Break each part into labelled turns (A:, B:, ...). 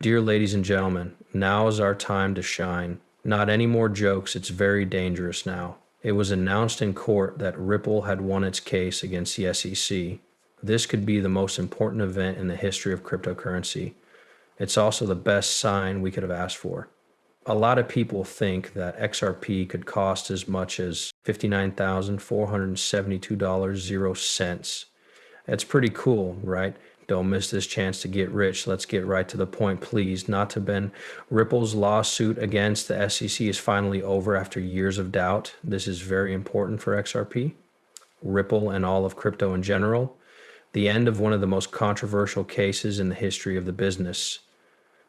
A: Dear ladies and gentlemen, now is our time to shine. Not any more jokes, it's very dangerous now. It was announced in court that Ripple had won its case against the SEC. This could be the most important event in the history of cryptocurrency. It's also the best sign we could have asked for. A lot of people think that XRP could cost as much as $59,472.00. That's pretty cool, right? Don't miss this chance to get rich. Let's get right to the point, please. Not to bend. Ripple's lawsuit against the SEC is finally over after years of doubt. This is very important for XRP, Ripple, and all of crypto in general. The end of one of the most controversial cases in the history of the business.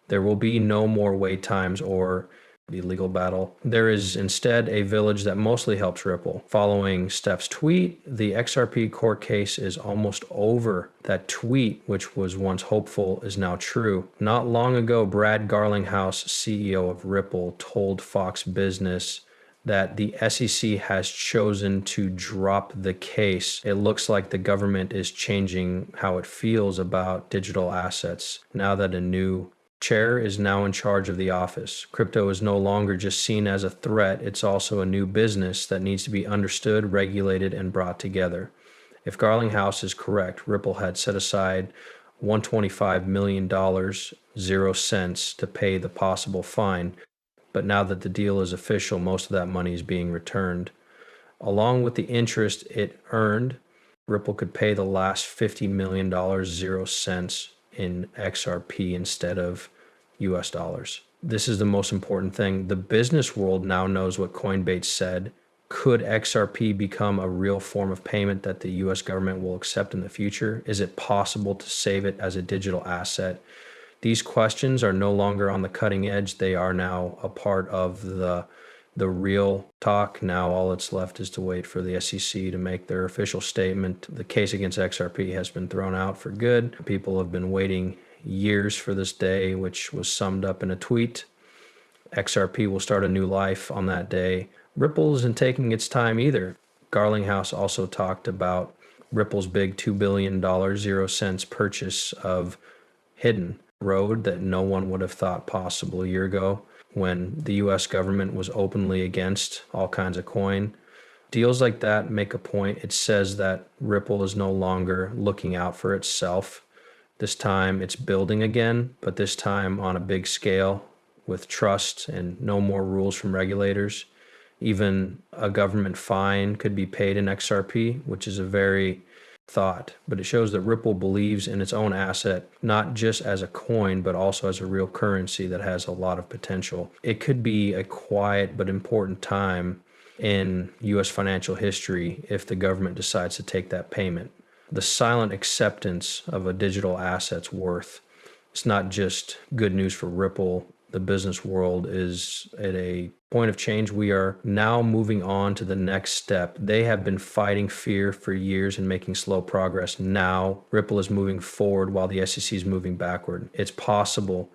A: There will be no more wait times or the legal battle. There is instead a village that mostly helps Ripple. Following Steph's tweet, the XRP court case is almost over. That tweet, which was once hopeful, is now true. Not long ago, Brad Garlinghouse, CEO of Ripple, told Fox Business that the SEC has chosen to drop the case. It looks like the government is changing how it feels about digital assets now that a new chair is now in charge of the office. Crypto is no longer just seen as a threat, it's also a new business that needs to be understood, regulated, and brought together. If Garlinghouse is correct, Ripple had set aside $125 million, 0 cents, to pay the possible fine. But now that the deal is official, most of that money is being returned. Along with the interest it earned, Ripple could pay the last $50 million, 0 cents, in XRP instead of US dollars. This is the most important thing. The business world now knows what Coinbase said. Could XRP become a real form of payment that the US government will accept in the future? Is it possible to save it as a digital asset? These questions are no longer on the cutting edge. They are now a part of the real talk. Now all that's left is to wait for the SEC to make their official statement. The case against XRP has been thrown out for good. People have been waiting years for this day, which was summed up in a tweet. XRP will start a new life on that day. Ripple isn't taking its time either. Garlinghouse also talked about Ripple's big $2 billion, 0 cents purchase of Hidden Road that no one would have thought possible a year ago, when the US government was openly against all kinds of coin. Deals like that make a point. It says that Ripple is no longer looking out for itself. This time it's building again, but this time on a big scale with trust and no more rules from regulators. Even a government fine could be paid in XRP, which is a very thought, but it shows that Ripple believes in its own asset, not just as a coin, but also as a real currency that has a lot of potential. It could be a quiet but important time in US financial history if the government decides to take that payment. The silent acceptance of a digital asset's worth. It's not just good news for Ripple. The business world is at a point of change. We are now moving on to the next step. They have been fighting fear for years and making slow progress. Now Ripple is moving forward while the SEC is moving backward. It's possible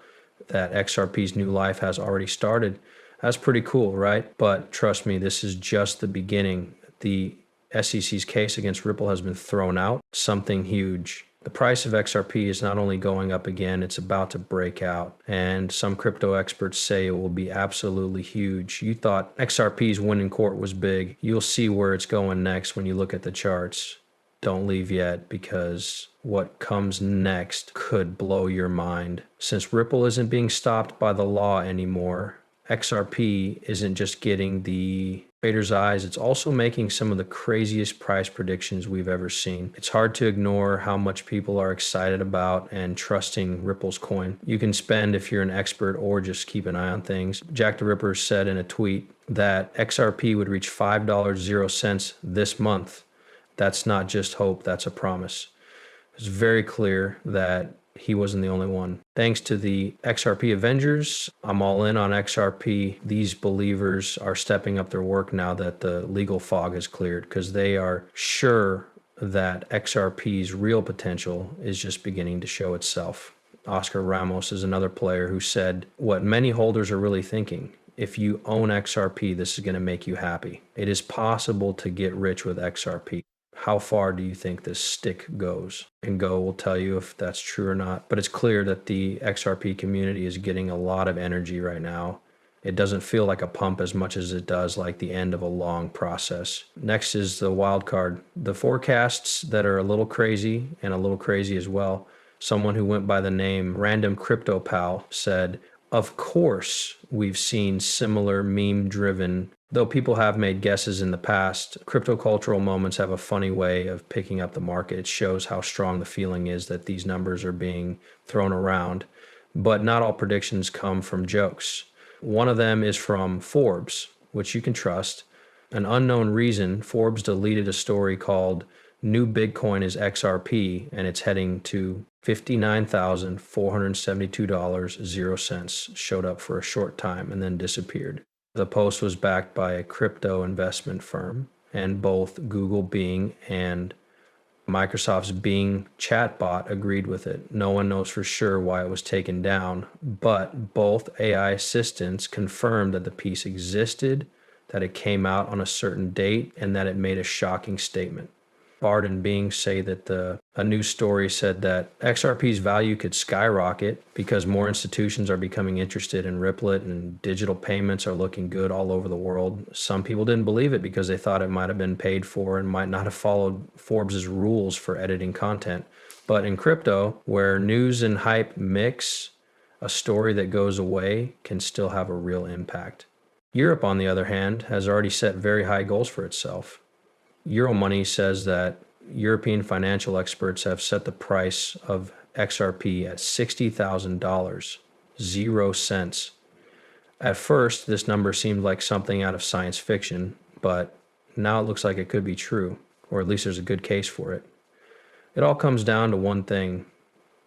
A: that XRP's new life has already started. That's pretty cool, right? But trust me, this is just the beginning. The SEC's case against Ripple has been thrown out. Something huge. The price of XRP is not only going up again, it's about to break out. And some crypto experts say it will be absolutely huge. You thought XRP's win in court was big. You'll see where it's going next when you look at the charts. Don't leave yet, because what comes next could blow your mind. Since Ripple isn't being stopped by the law anymore, XRP isn't just getting the traders' eyes, it's also making some of the craziest price predictions we've ever seen. It's hard to ignore how much people are excited about and trusting Ripple's coin. You can spend if you're an expert or just keep an eye on things. Jack the Ripper said in a tweet that XRP would reach $5, 0 cents this month. That's not just hope, that's a promise. It's very clear that he wasn't the only one. Thanks to the XRP Avengers, I'm all in on XRP. These believers are stepping up their work now that the legal fog is cleared, because they are sure that XRP's real potential is just beginning to show itself. Oscar Ramos is another player who said what many holders are really thinking. If you own XRP, this is going to make you happy. It is possible to get rich with XRP. How far do you think this stick goes? And Go will tell you if that's true or not. But it's clear that the XRP community is getting a lot of energy right now. It doesn't feel like a pump as much as it does like the end of a long process. Next is the wild card. The forecasts that are a little crazy and a little crazy as well. Someone who went by the name Random Crypto Pal said, of course, we've seen similar meme driven, though people have made guesses in the past. Crypto cultural moments have a funny way of picking up the market. It shows how strong the feeling is that these numbers are being thrown around. But not all predictions come from jokes. One of them is from Forbes, which you can trust. An unknown reason, Forbes deleted a story called New Bitcoin is XRP, and it's heading to $59,472.00. Showed up for a short time and then disappeared. The post was backed by a crypto investment firm, and both Google Bing and Microsoft's Bing chatbot agreed with it. No one knows for sure why it was taken down, but both AI assistants confirmed that the piece existed, that it came out on a certain date, and that it made a shocking statement. Bard and Bing say that a news story said that XRP's value could skyrocket because more institutions are becoming interested in Ripple and digital payments are looking good all over the world. Some people didn't believe it because they thought it might have been paid for and might not have followed Forbes' rules for editing content. But in crypto, where news and hype mix, a story that goes away can still have a real impact. Europe, on the other hand, has already set very high goals for itself. Euromoney says that European financial experts have set the price of XRP at $60,000, 0 cents. At first, this number seemed like something out of science fiction, but now it looks like it could be true, or at least there's a good case for it. It all comes down to one thing.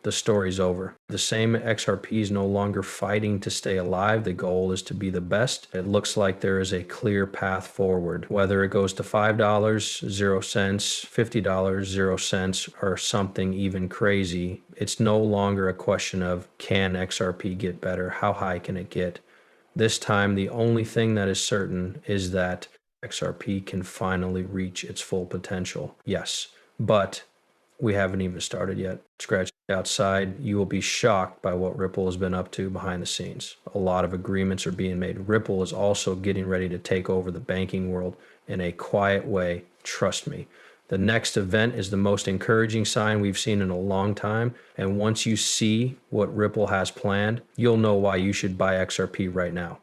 A: The story's over. The same XRP is no longer fighting to stay alive. The goal is to be the best. It looks like there is a clear path forward. Whether it goes to $5, 0 cents, $50, 0 cents, or something even crazy, it's no longer a question of can XRP get better? How high can it get? This time, the only thing that is certain is that XRP can finally reach its full potential. Yes, but we haven't even started yet. Scratch outside, you will be shocked by what Ripple has been up to behind the scenes. A lot of agreements are being made. Ripple is also getting ready to take over the banking world in a quiet way. Trust me. The next event is the most encouraging sign we've seen in a long time. And once you see what Ripple has planned, you'll know why you should buy XRP right now.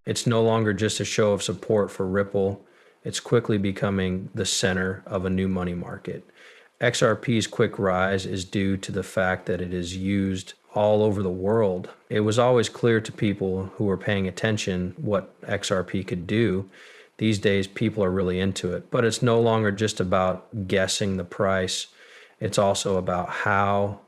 A: It's no longer just a show of support for Ripple. It's quickly becoming the center of a new money market. XRP's quick rise is due to the fact that it is used all over the world. It was always clear to people who were paying attention what XRP could do. These days, people are really into it, but it's no longer just about guessing the price. It's also about how